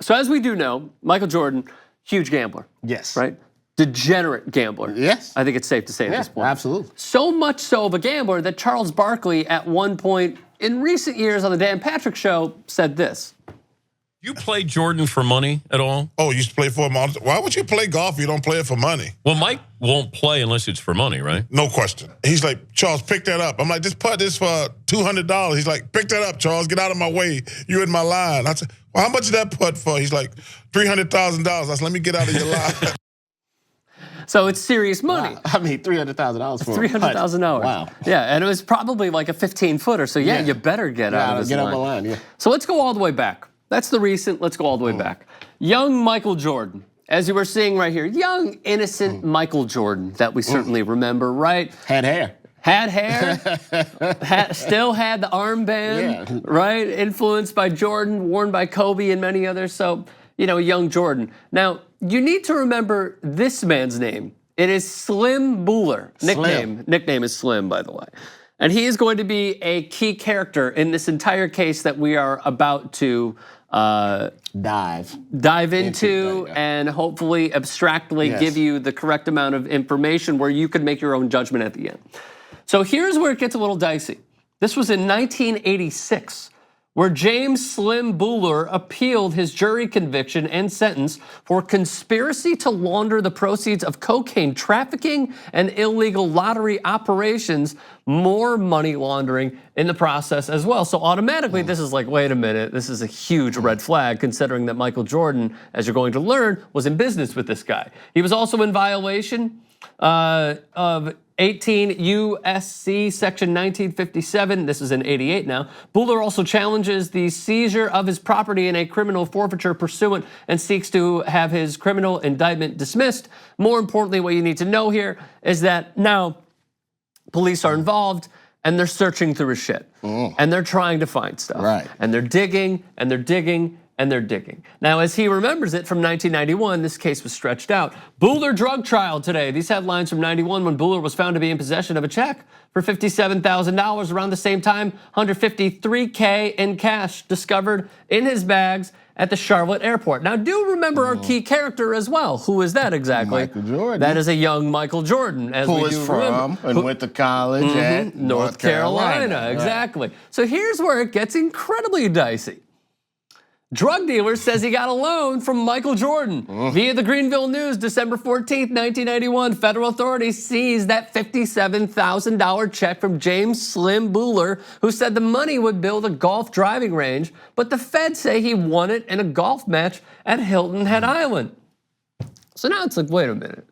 So as we do know, Michael Jordan, huge gambler. Yes. Right? Degenerate gambler. Yes. I think it's safe to say at this point. Absolutely. So much so of a gambler that Charles Barkley at one point in recent years on the Dan Patrick Show said this. You play Jordan for money at all? Oh, you used to play for him. Why would you play golf if you don't play it for money? Well, Mike won't play unless it's for money, right? No question. He's like, Charles, pick that up. I'm like, just put this for $200. He's like, pick that up, Charles. Get out of my way. You're in my line. I said, well, how much is that putt for? He's like, $300,000. I said, let me get out of your line. So it's serious money. Wow. I mean, $300,000 for $300,000. Wow. Yeah, and it was probably like a 15-footer. So yeah, you better get out of this get line. out of my line. Yeah. So let's go all the way back. That's the recent. Let's go all the way back. Young Michael Jordan, as you were seeing right here, young, innocent Michael Jordan that we certainly remember, right? Had hair. Had hair, still had the armband, right? Influenced by Jordan, worn by Kobe and many others. So, young Jordan. Now, you need to remember this man's name. It is Slim Buller. Nickname is Slim, by the way. And he is going to be a key character in this entire case that we are about to dive into and hopefully abstractly give you the correct amount of information where you can make your own judgment at the end. So here's where it gets a little dicey. This was in 1986, where James Slim Buller appealed his jury conviction and sentence for conspiracy to launder the proceeds of cocaine trafficking and illegal lottery operations, more money laundering in the process as well. So automatically this is like, wait a minute, this is a huge red flag considering that Michael Jordan, as you're going to learn, was in business with this guy. He was also in violation of 18 U.S.C. Section 1957. This is in 88 now. Buller also challenges the seizure of his property in a criminal forfeiture pursuant and seeks to have his criminal indictment dismissed. More importantly, what you need to know here is that now police are involved and they're searching through his shit. And they're trying to find stuff. Right. And they're digging and they're digging and they're digging. Now, as he remembers it from 1991, this case was stretched out. Buller drug trial today. These headlines from 91 when Buller was found to be in possession of a check for $57,000 around the same time, $153K in cash discovered in his bags at the Charlotte airport. Now, do remember our key character as well. Who is that exactly? Michael Jordan. That is a young Michael Jordan, as Who we is do from remember. and went to college at North Carolina. Exactly. So here's where it gets incredibly dicey. Drug dealer says he got a loan from Michael Jordan. Via the Greenville News, December 14th, 1991, federal authorities seized that $57,000 check from James Slim Buller, who said the money would build a golf driving range, but the feds say he won it in a golf match at Hilton Head Island. So now it's like, wait a minute.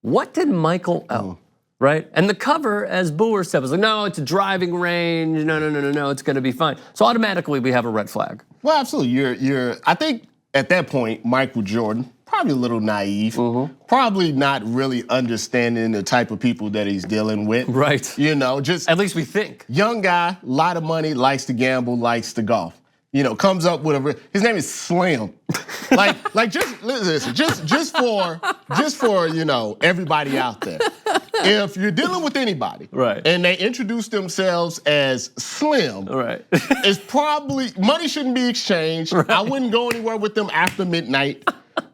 What did Michael owe? Right? And the cover, as Buller said, was like, no, it's a driving range. No, it's gonna be fine. So automatically we have a red flag. Well, absolutely. I think at that point, Michael Jordan, probably a little naive, probably not really understanding the type of people that he's dealing with. Right. Just at least we think. Young guy, lot of money, likes to gamble, likes to golf. Comes up with his name is Slim. just listen, just for everybody out there. If you're dealing with anybody, and they introduce themselves as Slim, it's probably money shouldn't be exchanged. I wouldn't go anywhere with them after midnight.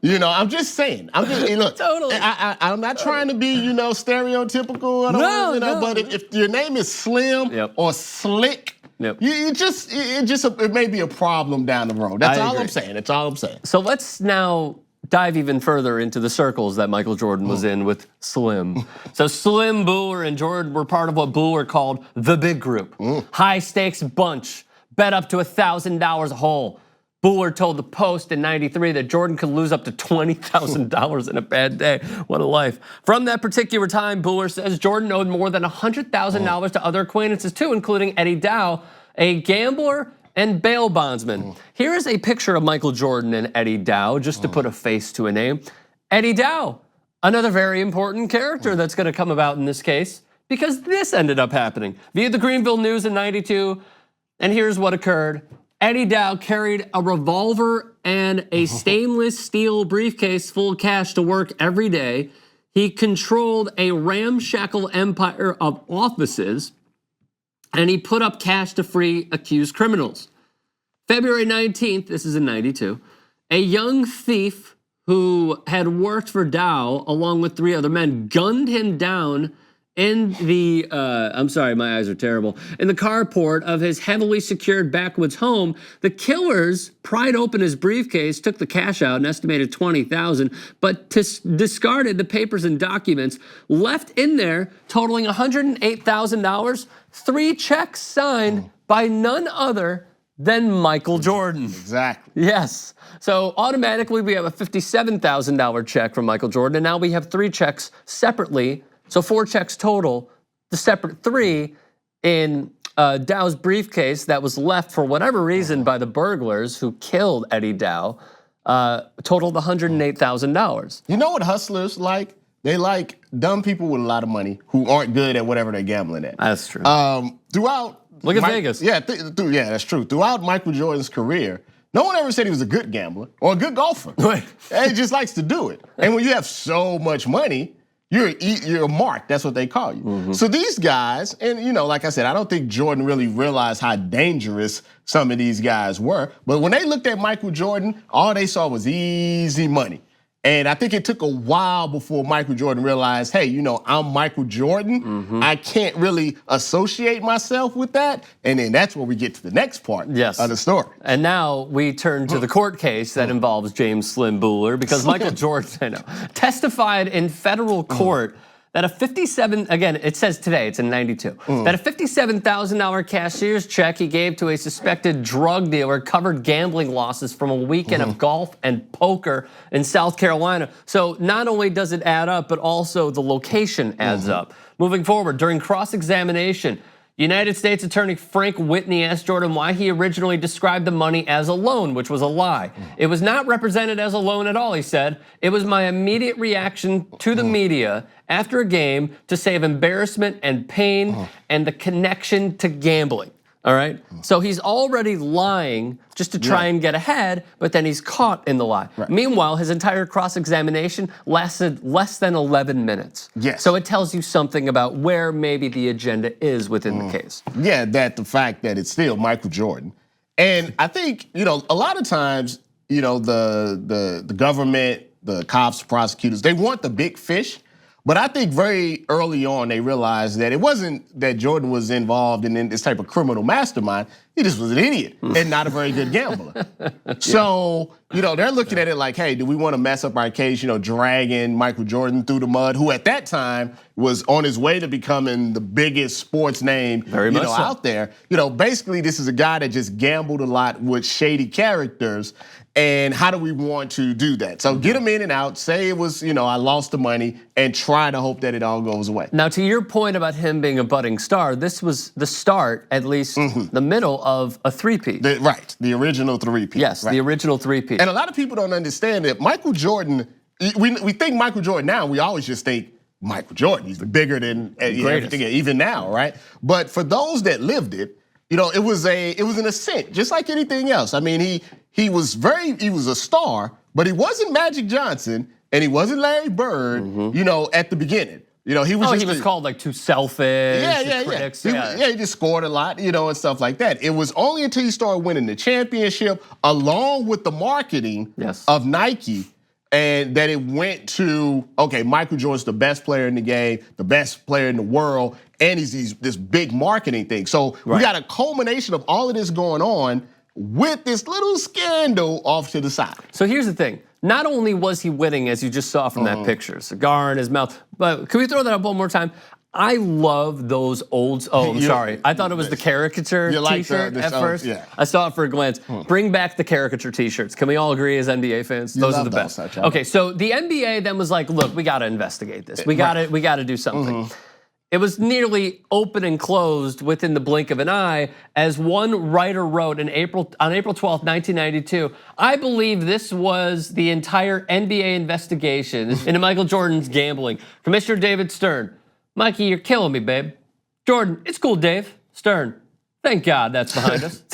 I'm just saying. Look. Totally. I'm not trying to be, stereotypical. No. But if your name is Slim or Slick. It may be a problem down the road. That's all I'm saying. That's all I'm saying. So let's now dive even further into the circles that Michael Jordan was in with Slim. So Slim, Buller, and Jordan were part of what Buller called the big group. High stakes bunch, bet up to $1,000 a hole. Buller told the Post in '93 that Jordan could lose up to $20,000 in a bad day. What a life. From that particular time, Buller says Jordan owed more than $100,000 to other acquaintances too, including Eddie Dow, a gambler and bail bondsman. Here is a picture of Michael Jordan and Eddie Dow, just to put a face to a name. Eddie Dow, another very important character that's gonna come about in this case, because this ended up happening. Via the Greenville News in '92, and here's what occurred. Eddie Dow carried a revolver and a stainless steel briefcase full of cash to work every day. He controlled a ramshackle empire of offices, and he put up cash to free accused criminals. February 19th, this is in '92, A young thief who had worked for Dow along with 3 other men gunned him down in the, I'm sorry, my eyes are terrible, in the carport of his heavily secured backwoods home. The killers pried open his briefcase, took the cash out, an estimated $20,000, but discarded the papers and documents left in there, totaling $108,000, 3 checks signed by none other than Michael Jordan. Exactly. Yes. So automatically we have a $57,000 check from Michael Jordan, and now we have 3 checks separately. So 4 checks total, the separate 3 in Dow's briefcase that was left for whatever reason by the burglars who killed Eddie Dow, totaled $108,000. You know what hustlers like? They like dumb people with a lot of money who aren't good at whatever they're gambling at. That's true. Look at Vegas. Yeah, yeah, that's true. Throughout Michael Jordan's career, no one ever said he was a good gambler or a good golfer. Right. He just likes to do it. And when you have so much money, you're a mark. That's what they call you. So these guys, and like I said, I don't think Jordan really realized how dangerous some of these guys were. But when they looked at Michael Jordan, all they saw was easy money. And I think it took a while before Michael Jordan realized, hey, I'm Michael Jordan. I can't really associate myself with that. And then that's where we get to the next part of the story. And now we turn to the court case that involves James Slim Booler, because Michael Jordan testified in federal court that again, it says today, it's in 92, that a $57,000 cashier's check he gave to a suspected drug dealer covered gambling losses from a weekend of golf and poker in South Carolina. So not only does it add up, but also the location adds up. Moving forward, during cross-examination, United States Attorney Frank Whitney asked Jordan why he originally described the money as a loan, which was a lie. It was not represented as a loan at all, he said. It was my immediate reaction to the media after a game to save embarrassment and pain and the connection to gambling. All right, so he's already lying just to try and get ahead, but then he's caught in the lie. Right. Meanwhile, his entire cross-examination lasted less than 11 minutes. Yes. So it tells you something about where maybe the agenda is within the case. Yeah, the fact that it's still Michael Jordan. And I think, a lot of times, the government, the cops, prosecutors, they want the big fish. But I think very early on they realized that it wasn't that Jordan was involved in this type of criminal mastermind. He just was an idiot and not a very good gambler. So, they're looking at it like, hey, do we want to mess up our case, dragging Michael Jordan through the mud, who at that time was on his way to becoming the biggest sports name out there. Basically this is a guy that just gambled a lot with shady characters. And how do we want to do that? So get him in and out, say it was, I lost the money, and try to hope that it all goes away. Now, to your point about him being a budding star, this was the start, at least the middle of a three-peat. The original three-peat. Yes, the original three-peat. And a lot of people don't understand that Michael Jordan, we think Michael Jordan now, we always just think Michael Jordan, he's bigger than everything, even now, right? But for those that lived it, it was an ascent, just like anything else. I mean, he was a star, but he wasn't Magic Johnson and he wasn't Larry Bird, at the beginning. He was called like too selfish. Critics. He just scored a lot, and stuff like that. It was only until he started winning the championship, along with the marketing of Nike, and that it went to, okay, Michael Jordan's the best player in the game, the best player in the world, and he's this big marketing thing. So we got a culmination of all of this going on with this little scandal off to the side. So here's the thing. Not only was he winning, as you just saw from that picture, cigar in his mouth, but can we throw that up one more time? I love those old, I'm sorry. I thought it was the caricature t-shirt at first. Yeah. I saw it for a glance. Bring back the caricature t-shirts. Can we all agree as NBA fans? Those are the best. Okay, so the NBA then was like, look, we gotta investigate this. We gotta do something. It was nearly open and closed within the blink of an eye, as one writer wrote on April 12th, 1992, I believe this was the entire NBA investigation into Michael Jordan's gambling. Commissioner David Stern, Mikey, you're killing me, babe. Jordan, it's cool, Dave. Stern, thank God that's behind us.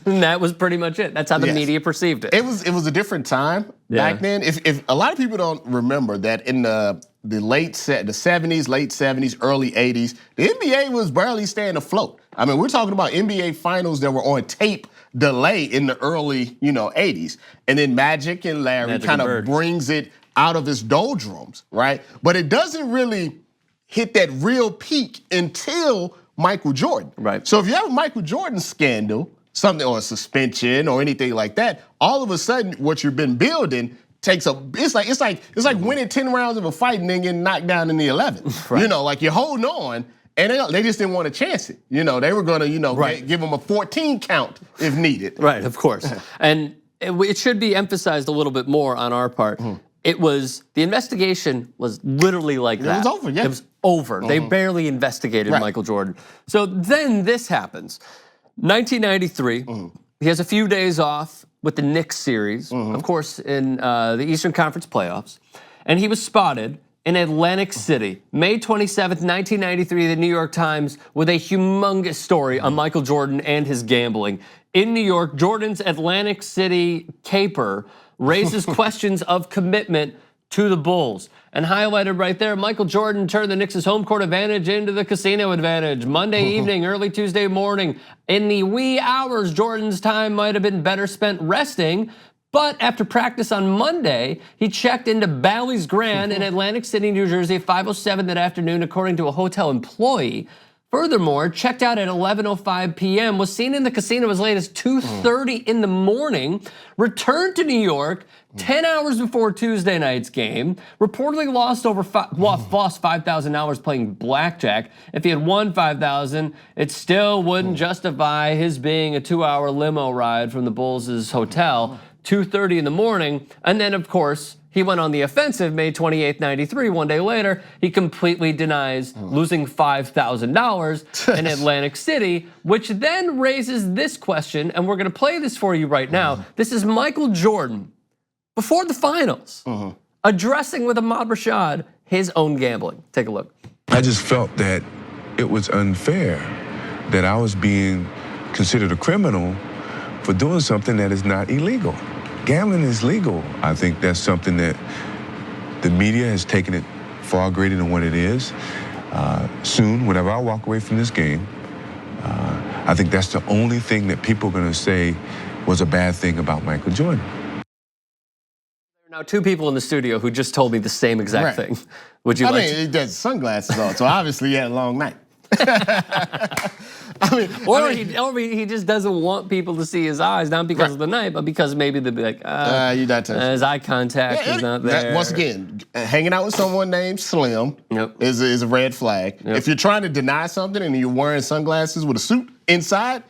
And that was pretty much it. That's how the media perceived it. It was a different time back then. If a lot of people don't remember that in the late 70s, early 80s, the NBA was barely staying afloat. I mean, we're talking about NBA finals that were on tape delay in the early, 80s. And then Magic and Larry kind of brings it out of its doldrums, right? But it doesn't really hit that real peak until Michael Jordan. Right. So if you have a Michael Jordan scandal, something or a suspension or anything like that, all of a sudden what you've been building takes it's like winning 10 rounds of a fight and then getting knocked down in the 11th. Right. Like you're holding on. And they just didn't want to chance it. They were going to, give them a 14 count if needed. Right, of course. And it should be emphasized a little bit more on our part. The investigation was literally like that. It was over, yeah. It was over. They barely investigated Michael Jordan. So then this happens. 1993, he has a few days off with the Knicks series, of course, in the Eastern Conference playoffs. And he was spotted in Atlantic City, May 27th, 1993, the New York Times with a humongous story on Michael Jordan and his gambling. In New York, Jordan's Atlantic City caper raises questions of commitment to the Bulls. And highlighted right there, Michael Jordan turned the Knicks' home court advantage into the casino advantage. Monday evening, early Tuesday morning, in the wee hours, Jordan's time might have been better spent resting. But after practice on Monday, he checked into Bally's Grand in Atlantic City, New Jersey at 5:07 that afternoon, according to a hotel employee. Furthermore, checked out at 11:05 p.m., was seen in the casino as late as 2:30 in the morning, returned to New York 10 hours before Tuesday night's game, reportedly lost $5,000 playing blackjack. If he had won $5,000, it still wouldn't justify his being a 2-hour limo ride from the Bulls' hotel. 2:30 in the morning, and then of course, he went on the offensive May 28th, 93. One day later, he completely denies losing $5,000 in Atlantic City, which then raises this question, and we're gonna play this for you right now. This is Michael Jordan, before the finals, addressing with Ahmad Rashad his own gambling. Take a look. I just felt that it was unfair that I was being considered a criminal for doing something that is not illegal. Gambling is legal. I think that's something that the media has taken it far greater than what it is. Soon, whenever I walk away from this game, I think that's the only thing that people are gonna say was a bad thing about Michael Jordan. There are now 2 people in the studio who just told me the same exact thing. Would you like to? He has sunglasses on, so obviously he had a long night. He just doesn't want people to see his eyes, not because of the night, but because maybe they'll be like, you not his eye contact is not there. Once again, hanging out with someone named Slim is a red flag. If you're trying to deny something and you're wearing sunglasses with a suit inside,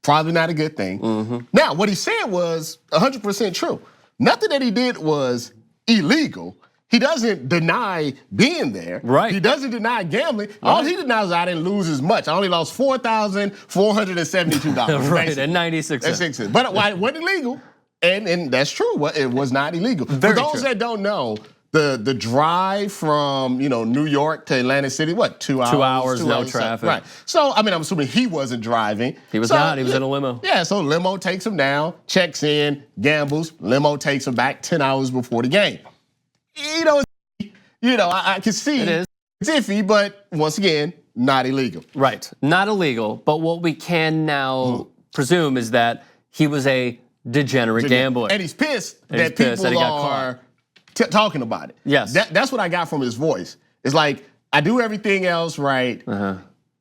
probably not a good thing. Now, what he said was 100% true. Nothing that he did was illegal. He doesn't deny being there. Right. He doesn't deny gambling. All he denies is I didn't lose as much. I only lost $4,472. Right, and 96 cents. But it wasn't illegal. And that's true. It was not illegal. Very For those that don't know, the drive from New York to Atlantic City, what, 2 hours? 2 hours, no traffic. Right. So I'm assuming he wasn't driving. He was not. He was in a limo. Yeah. So limo takes him down, checks in, gambles. Limo takes him back 10 hours before the game. I can see it's iffy, but once again, not illegal. Right, not illegal. But what we can now presume is that he was a degenerate gambler, and he's pissed that people are talking about it. Yes, that's what I got from his voice. It's like I do everything else right.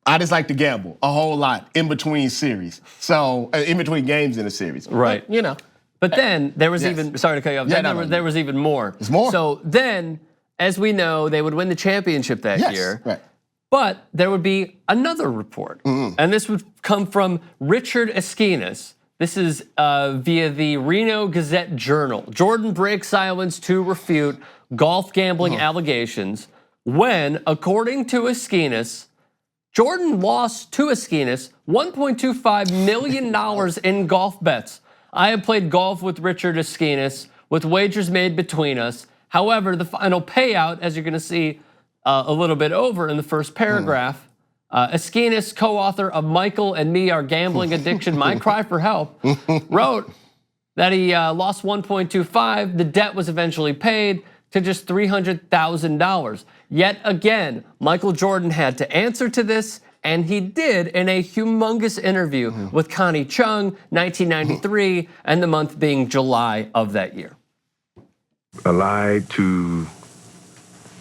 I just like to gamble a whole lot in between series. So in between games in a series, right? But, But then there was even, sorry to cut you off, there was even more. There's more. So then, as we know, they would win the championship that year. Right. But there would be another report. And this would come from Richard Esquinas. This is via the Reno Gazette-Journal. Jordan breaks silence to refute golf gambling allegations when, according to Esquinas, Jordan lost to Esquinas $1.25 million in golf bets. I have played golf with Richard Esquinas with wagers made between us. However, the final payout, as you're gonna see a little bit over in the first paragraph, Esquinas, co-author of Michael and Me, Our Gambling Addiction, My Cry for Help, wrote that he lost 1.25. The debt was eventually paid to just $300,000. Yet again, Michael Jordan had to answer to this. And he did in a humongous interview with Connie Chung, 1993, and the month being July of that year. A lie to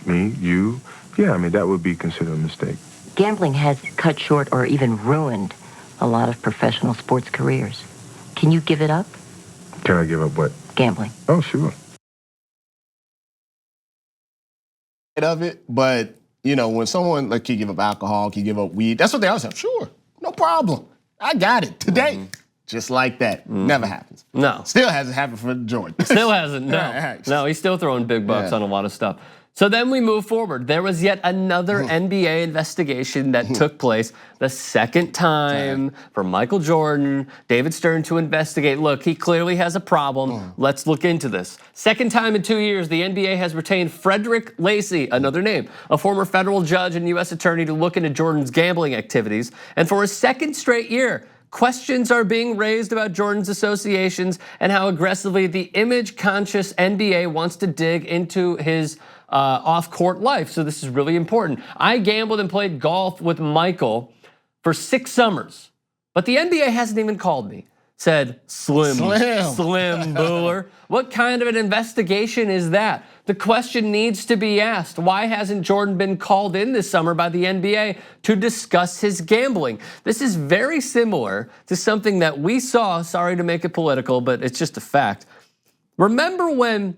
me, you, yeah, I mean, that would be considered a mistake. Gambling has cut short or even ruined a lot of professional sports careers. Can you give it up? Can I give up what? Gambling. Oh, sure. Of it, but you know, when someone like can give up alcohol, can give up weed, that's what they always say. Sure, no problem. I got it today. Just like that. Never happens. No. Still hasn't happened for Jordan. Still hasn't, no. Right. No, he's still throwing big bucks on a lot of stuff. So then we move forward. There was yet another NBA investigation that took place, the second time for Michael Jordan, David Stern to investigate. Look, he clearly has a problem. Let's look into this. Second time in 2 years, the NBA has retained Frederick Lacy, another name, a former federal judge and US attorney, to look into Jordan's gambling activities. And for a second straight year, questions are being raised about Jordan's associations and how aggressively the image-conscious NBA wants to dig into his off-court life. So this is really important. I gambled and played golf with Michael for 6 summers, but the NBA hasn't even called me. Said Slim Bueller. What kind of an investigation is that? The question needs to be asked. Why hasn't Jordan been called in this summer by the NBA to discuss his gambling? This is very similar to something that we saw, sorry to make it political, but it's just a fact. Remember when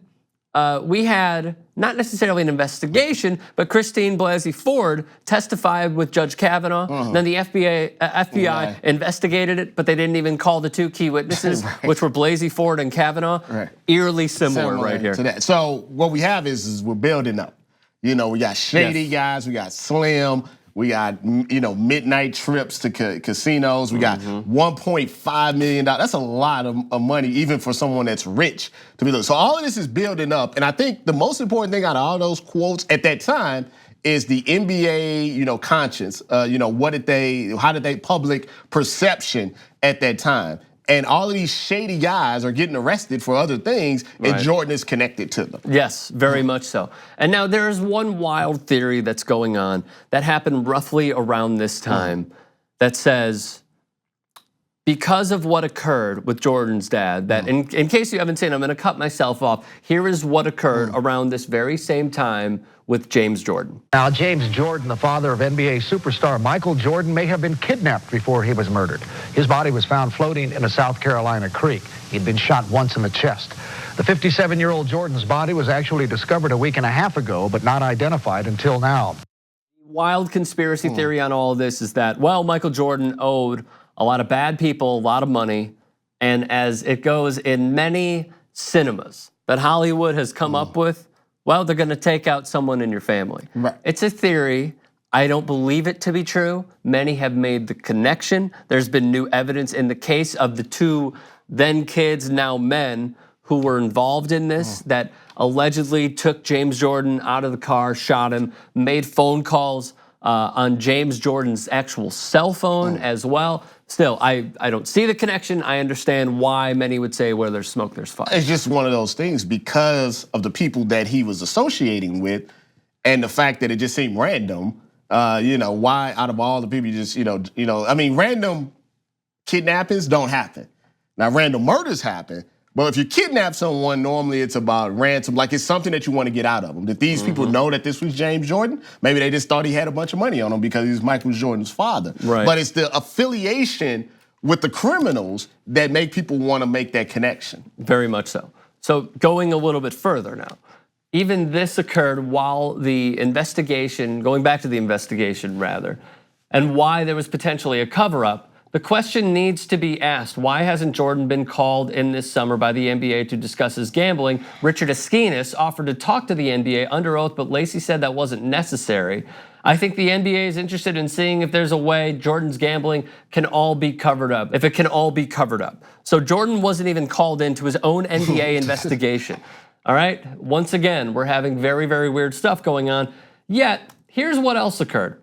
we had not necessarily an investigation, but Christine Blasey Ford testified with Judge Kavanaugh. Then the FBI investigated it, but they didn't even call the 2 key witnesses, which were Blasey Ford and Kavanaugh. Eerily similar right here. To that. So what we have is we're building up. You know, we got shady guys, we got Slim, we got midnight trips to casinos. We got $1.5 million. That's a lot of money, even for someone that's rich to be. So all of this is building up, and I think the most important thing out of all those quotes at that time is the NBA, conscience. How did they public perception at that time? And all of these shady guys are getting arrested for other things, and Jordan is connected to them. Yes, very much so. And now there is one wild theory that's going on that happened roughly around this time that says, because of what occurred with Jordan's dad, that in case you haven't seen, I'm gonna cut myself off. Here is what occurred around this very same time with James Jordan. Now, James Jordan, the father of NBA superstar Michael Jordan, may have been kidnapped before he was murdered. His body was found floating in a South Carolina creek. He'd been shot once in the chest. The 57-year-old Jordan's body was actually discovered a week and a half ago, but not identified until now. Wild conspiracy theory on all of this is that, well, Michael Jordan owed a lot of bad people a lot of money, and as it goes in many cinemas that Hollywood has come up with, well, they're gonna take out someone in your family. It's a theory. I don't believe it to be true. Many have made the connection. There's been new evidence in the case of the 2 then kids, now men, who were involved in this, that allegedly took James Jordan out of the car, shot him, made phone calls on James Jordan's actual cell phone as well. Still, I don't see the connection. I understand why many would say where there's smoke, there's fire. It's just one of those things because of the people that he was associating with and the fact that it just seemed random. Why out of all the people you just, random kidnappings don't happen. Now, random murders happen. But if you kidnap someone, normally it's about ransom. Like it's something that you want to get out of them. Did these people know that this was James Jordan? Maybe they just thought he had a bunch of money on him because he was Michael Jordan's father. But it's the affiliation with the criminals that make people want to make that connection. Very much so. So going a little bit further now, even this occurred while the investigation, going back to the investigation rather, and why there was potentially a cover-up. The question needs to be asked, why hasn't Jordan been called in this summer by the NBA to discuss his gambling? Richard Askinas offered to talk to the NBA under oath, but Lacy said that wasn't necessary. I think the NBA is interested in seeing if there's a way Jordan's gambling can all be covered up, if it can all be covered up. So Jordan wasn't even called into his own NBA investigation, all right? Once again, we're having very, very weird stuff going on. Yet, here's what else occurred.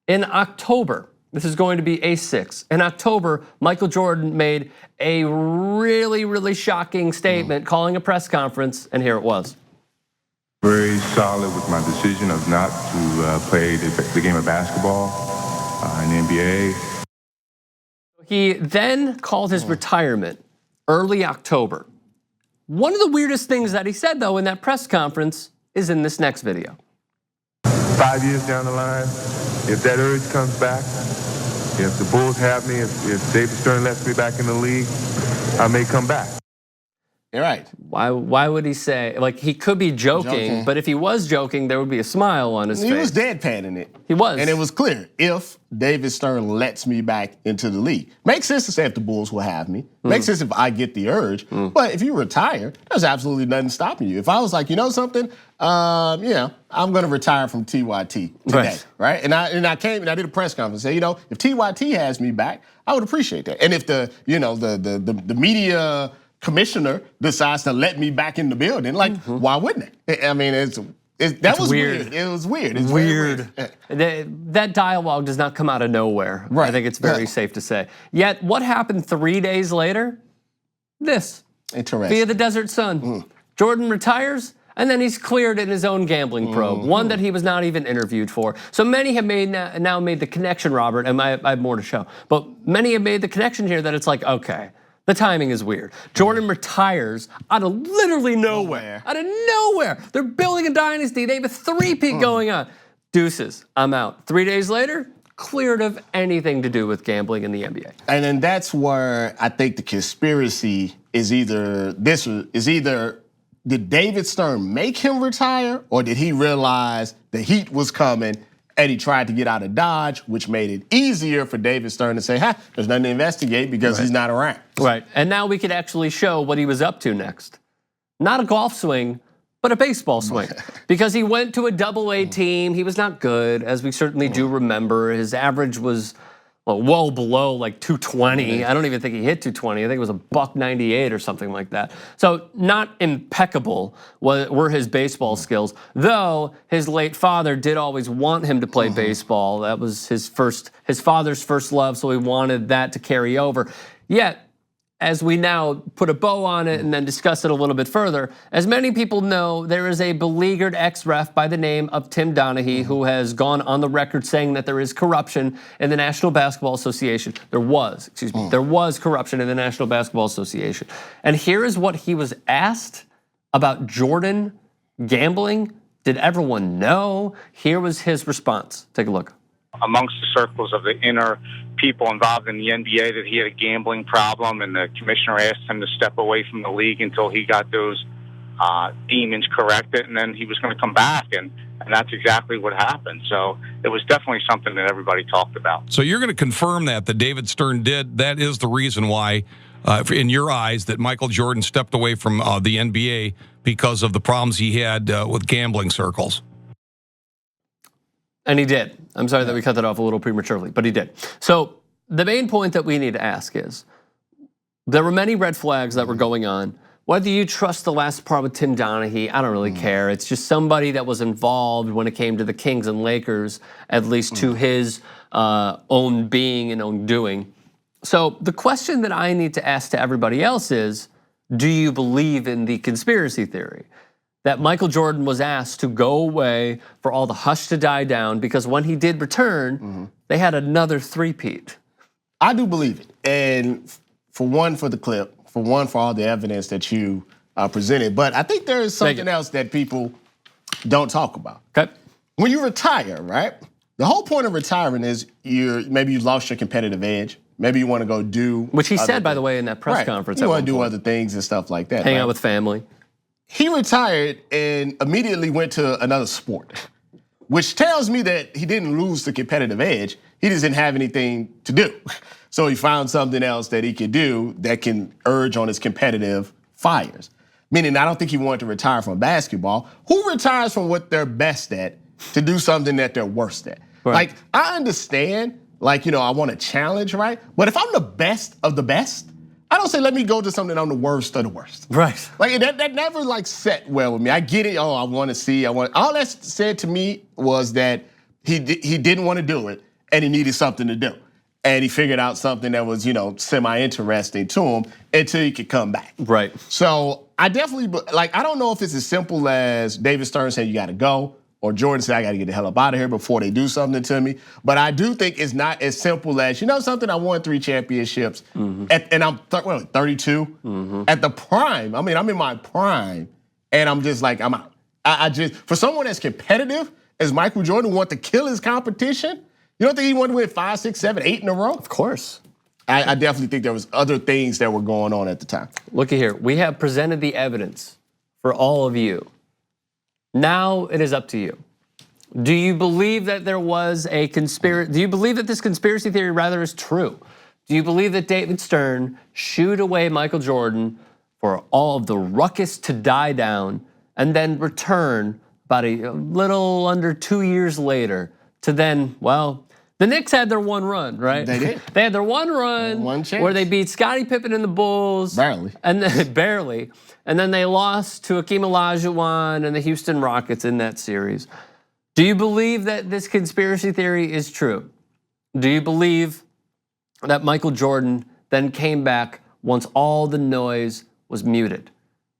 In October, this is going to be A6. In October, Michael Jordan made a really, really shocking statement calling a press conference, and here it was. Very solid with my decision of not to play the game of basketball. in the NBA. He then called his retirement early October. One of the weirdest things that he said, though, in that press conference is in this next video. 5 years down the line, if that urge comes back, if the Bulls have me, if David Stern lets me back in the league, I may come back. You're right. Why would he say, like, he could be joking, but if he was joking, there would be a smile on his face. He was deadpanning it. He was. And it was clear, if David Stern lets me back into the league. Makes sense to say if the Bulls will have me. Makes sense if I get the urge. But if you retire, there's absolutely nothing stopping you. If I was like, you know something, I'm going to retire from TYT today, right? And I came and I did a press conference and said, if TYT has me back, I would appreciate that. And if the media commissioner decides to let me back in the building, like, why wouldn't it? I mean, that was weird. It was weird. It's weird. That dialogue does not come out of nowhere. Right. I think it's very safe to say. Yet, what happened 3 days later? This. Interesting. Via the Desert Sun. Jordan retires, and then he's cleared in his own gambling probe, one that he was not even interviewed for. So many have now made the connection, Robert, and I have more to show, but many have made the connection here that it's like, okay, the timing is weird. Jordan retires out of literally nowhere. Out of nowhere. They're building a dynasty. They have a three-peat going on. Deuces, I'm out. 3 days later, cleared of anything to do with gambling in the NBA. And then that's where I think the conspiracy is either did David Stern make him retire, or did he realize the heat was coming and he tried to get out of Dodge, which made it easier for David Stern to say, there's nothing to investigate because he's not around. Right, and now we could actually show what he was up to next. Not a golf swing, but a baseball swing. Because he went to a Double-A team. He was not good, as we certainly do remember. His average was well below like 220. I don't even think he hit 220. I think it was a $198 or something like that. So not impeccable were his baseball skills, though his late father did always want him to play baseball. That was his father's first love, so he wanted that to carry over. Yet, as we now put a bow on it and then discuss it a little bit further, as many people know, there is a beleaguered ex-ref by the name of Tim Donaghy who has gone on the record saying that there is corruption in the National Basketball Association. There was corruption in the National Basketball Association. And here is what he was asked about Jordan gambling. Did everyone know? Here was his response. Take a look. Amongst the circles of the inner people involved in the NBA, that he had a gambling problem, and the commissioner asked him to step away from the league until he got those demons corrected, and then he was going to come back, and that's exactly what happened. So it was definitely something that everybody talked about. So you're going to confirm that David Stern did. That is the reason why, in your eyes, that Michael Jordan stepped away from the NBA because of the problems he had with gambling circles. And he did. I'm sorry that we cut that off a little prematurely, but he did. So the main point that we need to ask is, there were many red flags that were going on. Whether you trust the last part with Tim Donaghy, I don't really care. It's just somebody that was involved when it came to the Kings and Lakers, at least to his own being and own doing. So the question that I need to ask to everybody else is, do you believe in the conspiracy theory that Michael Jordan was asked to go away for all the hush to die down, because when he did return, they had another three-peat? I do believe it. And for one, for the clip, for one, for all the evidence that you presented. But I think there is something else that people don't talk about. Okay. When you retire, right? The whole point of retiring is maybe you lost your competitive edge. Maybe you want to go do, which he said, by the way, in that press conference. You want to do other things and stuff like that. Hang out with family. He retired and immediately went to another sport, which tells me that he didn't lose the competitive edge. He just didn't have anything to do. So he found something else that he could do that can urge on his competitive fires. Meaning, I don't think he wanted to retire from basketball. Who retires from what they're best at to do something that they're worst at? Right. Like, I understand, I want to challenge, right? But if I'm the best of the best, I don't say, let me go to something I'm the worst of the worst. Right. Like, that never, set well with me. I get it. I want to see. All that said to me was that he didn't want to do it, and he needed something to do. And he figured out something that was, semi-interesting to him until he could come back. Right. So I definitely, I don't know if it's as simple as David Stern saying you got to go, or Jordan say, I got to get the hell up out of here before they do something to me. But I do think it's not as simple as, you know something, I won 3 championships, and I'm 32. At the prime, I mean, I'm in my prime, and I'm just like, I'm out. I just, for someone as competitive as Michael Jordan, want to kill his competition, you don't think he wanted to win 5, 6, 7, 8 in a row? Of course. I definitely think there was other things that were going on at the time. Looky here. We have presented the evidence for all of you. Now it is up to you. Do you believe that there was a conspiracy? Do you believe that this conspiracy theory rather is true? Do you believe that David Stern shooed away Michael Jordan for all of the ruckus to die down and then return about a little under 2 years later to then, well, the Knicks had their one run, right? They did. They had their one run where they beat Scottie Pippen and the Bulls. Barely. And then, barely. And then they lost to Hakeem Olajuwon and the Houston Rockets in that series. Do you believe that this conspiracy theory is true? Do you believe that Michael Jordan then came back once all the noise was muted?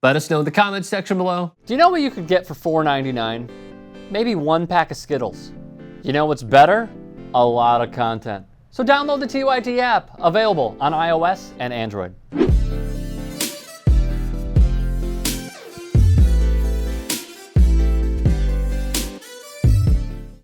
Let us know in the comments section below. Do you know what you could get for $4.99? Maybe 1 pack of Skittles. You know what's better? A lot of content. So download the TYT app, available on iOS and Android.